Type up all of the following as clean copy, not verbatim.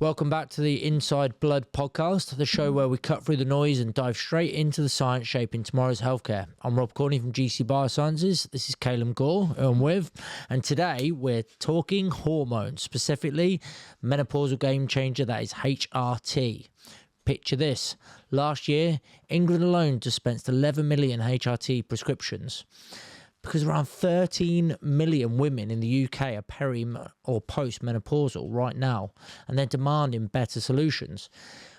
Welcome back to the Inside Blood podcast, the show where we cut through the noise and dive straight into the science shaping tomorrow's healthcare. I'm Rob Corney from GC Biosciences. This is Calum Gore, who I'm with. And today we're talking hormones, specifically menopausal game changer, that is HRT. Picture this. Last year, England alone dispensed 11 million HRT prescriptions, because around 13 million women in the UK are peri or post-menopausal right now, and they're demanding better solutions.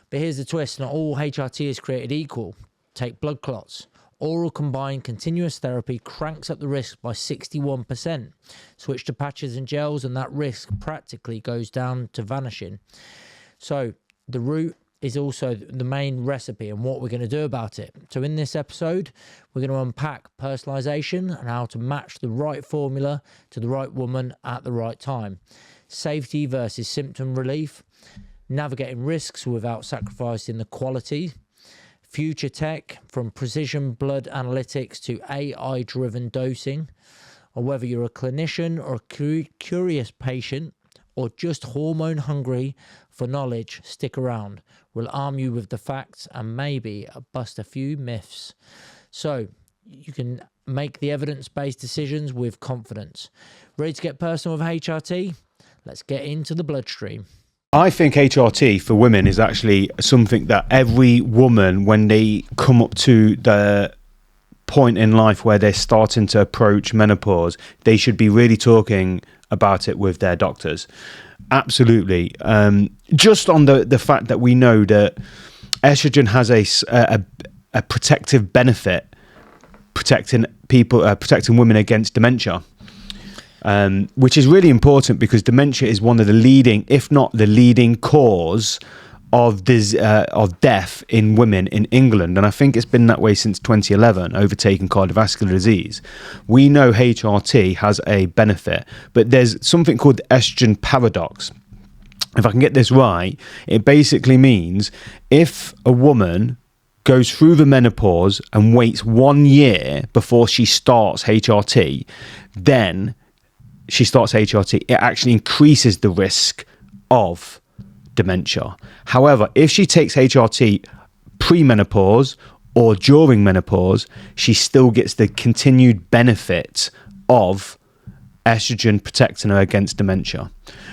But here's the twist: not all HRT is created equal. Take blood clots. Oral combined continuous therapy cranks up the risk by 61%. Switch to patches and gels, and that risk practically goes down to vanishing. So the root is also the main recipe and what we're going to do about it. So in this episode, we're going to unpack personalization and how to match the right formula to the right woman at the right time, safety versus symptom relief, navigating risks without sacrificing the quality, future tech from precision blood analytics to AI-driven dosing, or whether you're a clinician or a curious patient or just hormone hungry for knowledge, stick around. We'll arm you with the facts and maybe bust a few myths, so you can make the evidence-based decisions with confidence. Ready to get personal with HRT? Let's get into the bloodstream. I think HRT for women is actually something that every woman, when they come up to the point in life where they're starting to approach menopause, they should be really talking about it with their doctors. Absolutely. Just on the fact that we know that estrogen has a protective benefit, protecting women against dementia, which is really important because dementia is one of the leading, if not the leading cause of death in women in England, and I think it's been that way since 2011, overtaking cardiovascular disease. We know HRT has a benefit, but there's something called the estrogen paradox. If I can get this right, it basically means if a woman goes through the menopause and waits 1 year before she starts HRT, then she starts HRT, it actually increases the risk of dementia. However, if she takes HRT pre-menopause or during menopause, she still gets the continued benefit of estrogen protecting her against dementia.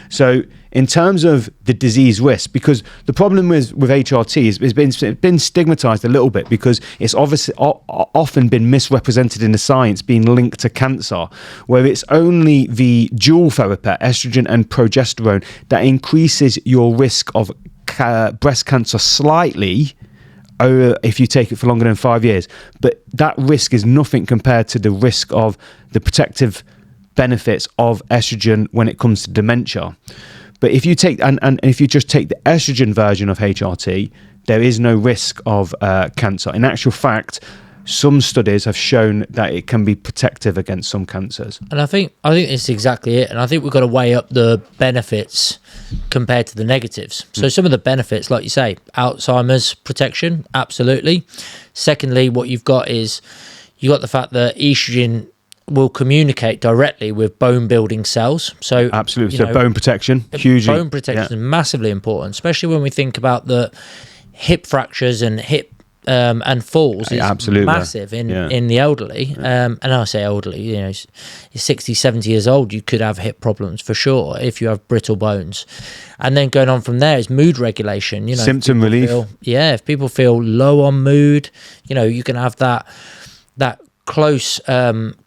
So in terms of the disease risk, because the problem with HRT is it's been stigmatized a little bit because it's obviously often been misrepresented in the science being linked to cancer, where it's only the dual therapy, estrogen and progesterone, that increases your risk of breast cancer slightly if you take it for longer than 5 years. But that risk is nothing compared to the risk of the protective benefits of estrogen when it comes to dementia. But if you take and if you just take the estrogen version of HRT, there is no risk of cancer. In actual fact, some studies have shown that it can be protective against some cancers. And I think it's exactly it. And I think we've got to weigh up the benefits compared to the negatives. So some of the benefits, like you say, Alzheimer's protection, absolutely. Secondly, what you've got is you got the fact that estrogen will communicate directly with bone building cells. So absolutely. So bone protection, hugely. Bone protection is massively important, especially when we think about the hip fractures and hip and falls is absolutely massive in the elderly. And I say elderly, you're 60, 70 years old, you could have hip problems for sure if you have brittle bones. And then going on from there is mood regulation. Symptom relief. If people feel low on mood, you can have that close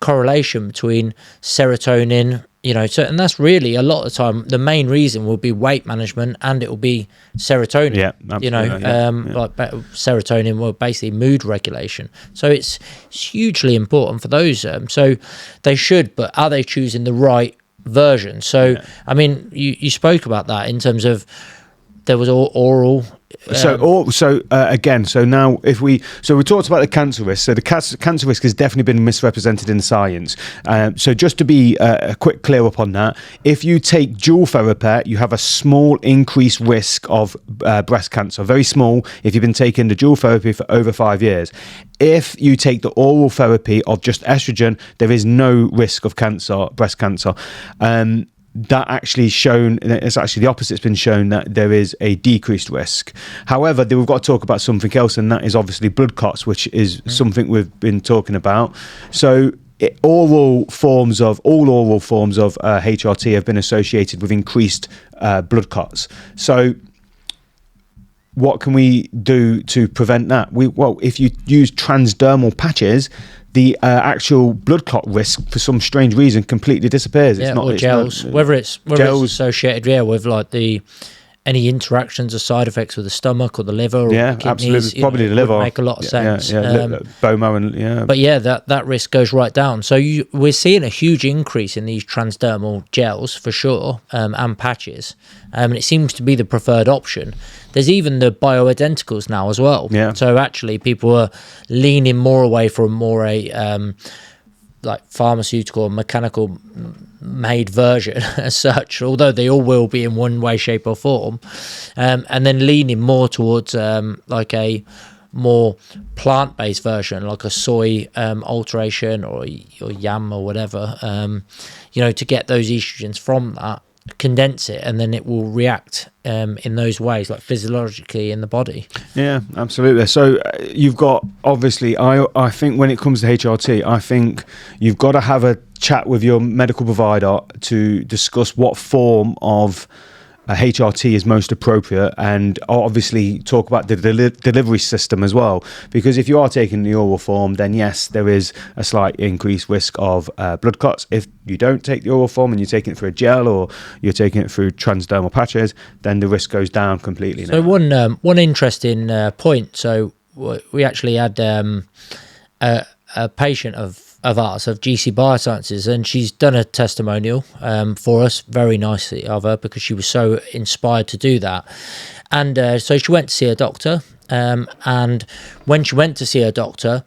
correlation between serotonin, and that's really a lot of the time the main reason will be weight management, and it will be serotonin. Like serotonin will basically mood regulation. So it's hugely important for those. So they should, but are they choosing the right version? So I mean, you spoke about that in terms of there was oral. So now if we talked about the cancer risk. So the cancer risk has definitely been misrepresented in science. So just to be a quick clear up on that, if you take dual therapy, you have a small increased risk of breast cancer, very small if you've been taking the dual therapy for over 5 years. If you take the oral therapy of just estrogen, there is no risk of cancer, breast cancer. that actually shown, it's actually the opposite. It's been shown that there is a decreased risk. However, we've got to talk about something else, and that is obviously blood clots, which is something we've been talking about. So all oral forms of HRT have been associated with increased blood clots. So what can we do to prevent that? Well, if you use transdermal patches, the actual blood clot risk, for some strange reason, completely disappears. Yeah, or gels. Whether it's associated, with like any interactions or side effects with the stomach or the liver or the kidneys, absolutely. Probably the liver. Make a lot of sense. Bone marrow, and But yeah, that risk goes right down. So we're seeing a huge increase in these transdermal gels for sure, and patches. And it seems to be the preferred option. There's even the bioidenticals now as well. Yeah. So actually, people are leaning more away from more like pharmaceutical or mechanical made version as such, although they all will be in one way, shape or form, and then leaning more towards like a more plant-based version, like a soy alteration or yam or whatever, to get those estrogens from that, condense it, and then it will react in those ways, like physiologically in the body. Yeah, absolutely. So you've got, obviously, I think when it comes to HRT, I think you've got to have a chat with your medical provider to discuss what form of HRT is most appropriate, and obviously talk about the delivery system as well, because if you are taking the oral form, then yes, there is a slight increased risk of blood clots. If you don't take the oral form and you're taking it through a gel or you're taking it through transdermal patches, then the risk goes down completely. So one interesting point, so we actually had a patient of ours, of GC Biosciences, and she's done a testimonial for us, very nicely of her, because she was so inspired to do that. And so she went to see a doctor, and when she went to see her doctor,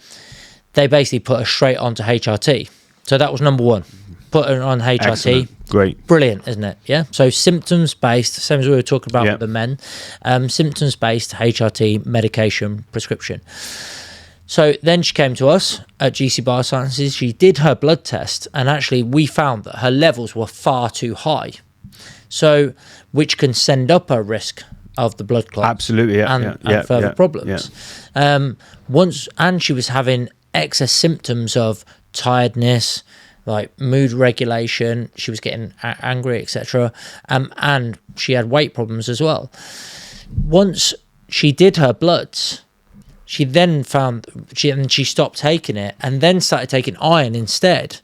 they basically put her straight onto HRT. So that was number one, put her on HRT. Excellent. Great. Brilliant, isn't it? Yeah. So symptoms-based, same as we were talking about with the men, symptoms-based HRT medication prescription. So then she came to us at GC Biosciences. She did her blood test, and actually we found that her levels were far too high, so which can send up her risk of the blood clot. Absolutely, and further problems. Yeah. And she was having excess symptoms of tiredness, like mood regulation. She was getting angry, etc. And she had weight problems as well. Once she did her bloods, she then found she stopped taking it and then started taking iron instead.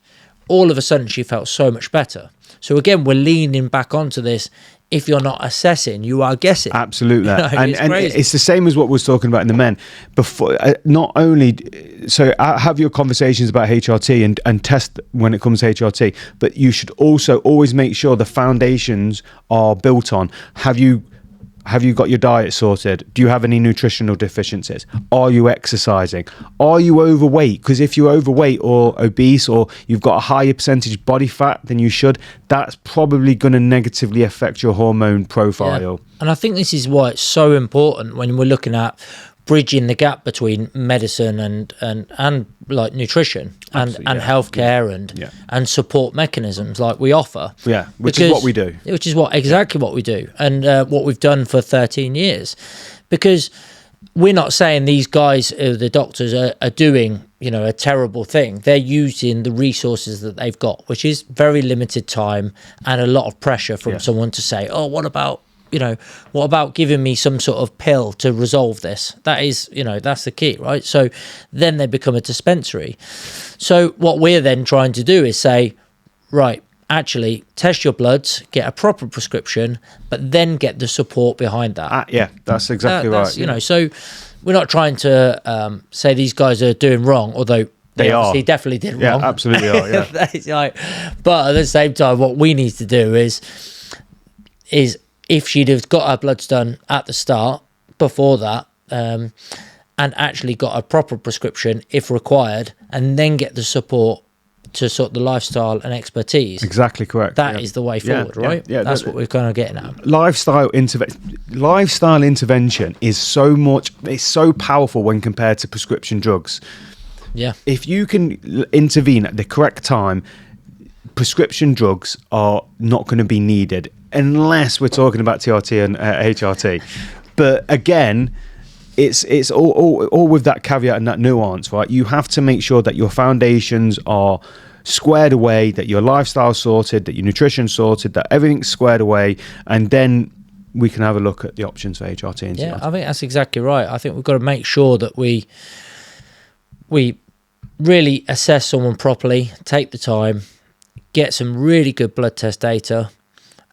All of a sudden, she felt so much better. So again, we're leaning back onto this. If you're not assessing, you are guessing. Absolutely. And it's the same as what we was talking about in the men. Before, not only, so have your conversations about HRT and test when it comes to HRT, but you should also always make sure the foundations are built on. Have you got your diet sorted? Do you have any nutritional deficiencies? Are you exercising? Are you overweight? Because if you're overweight or obese, or you've got a higher percentage body fat than you should, that's probably going to negatively affect your hormone profile. Yeah. And I think this is why it's so important when we're looking at bridging the gap between medicine and like nutrition and healthcare and support mechanisms like we offer. Yeah, which is what we do. Which is exactly what we do, and what we've done for 13 years. Because we're not saying these guys, the doctors, are doing a terrible thing. They're using the resources that they've got, which is very limited time and a lot of pressure from someone to say, oh, what about giving me some sort of pill to resolve this? That is, that's the key, right? So then they become a dispensary. So what we're then trying to do is say, right, actually test your bloods, get a proper prescription, but then get the support behind that. Yeah, that's exactly right. So we're not trying to say these guys are doing wrong, although they obviously definitely did wrong. Yeah, absolutely are, yeah. But at the same time, what we need to do is if she'd have got her bloods done at the start, before that, and actually got a proper prescription if required, and then get the support to sort the lifestyle and expertise. Exactly correct. That is the way forward, right? Yeah, that's what we're kind of getting at. Lifestyle intervention is so powerful when compared to prescription drugs. Yeah. If you can intervene at the correct time, prescription drugs are not going to be needed unless we're talking about TRT and HRT. But again, it's all with that caveat and that nuance, right? You have to make sure that your foundations are squared away, that your lifestyle's sorted, that your nutrition's sorted, that everything's squared away, and then we can have a look at the options for HRT and Yeah, TRT. I think that's exactly right. I think we've got to make sure that we really assess someone properly, take the time, get some really good blood test data,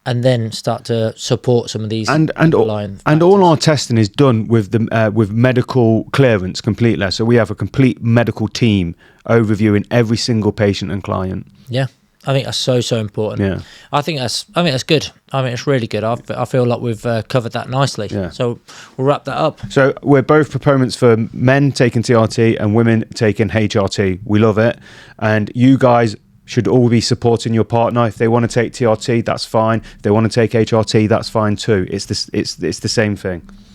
and then start to support some of these and underlying all our testing is done with the with medical clearance completely. So we have a complete medical team overviewing every single patient and client. Yeah, I think that's so important. Yeah, I think that's good. I mean, it's really good. I feel like we've covered that nicely. Yeah. So we'll wrap that up. So we're both proponents for men taking TRT and women taking HRT. We love it, and you guys should all be supporting your partner. If they want to take TRT, that's fine. If they want to take HRT, that's fine too. It's the same thing.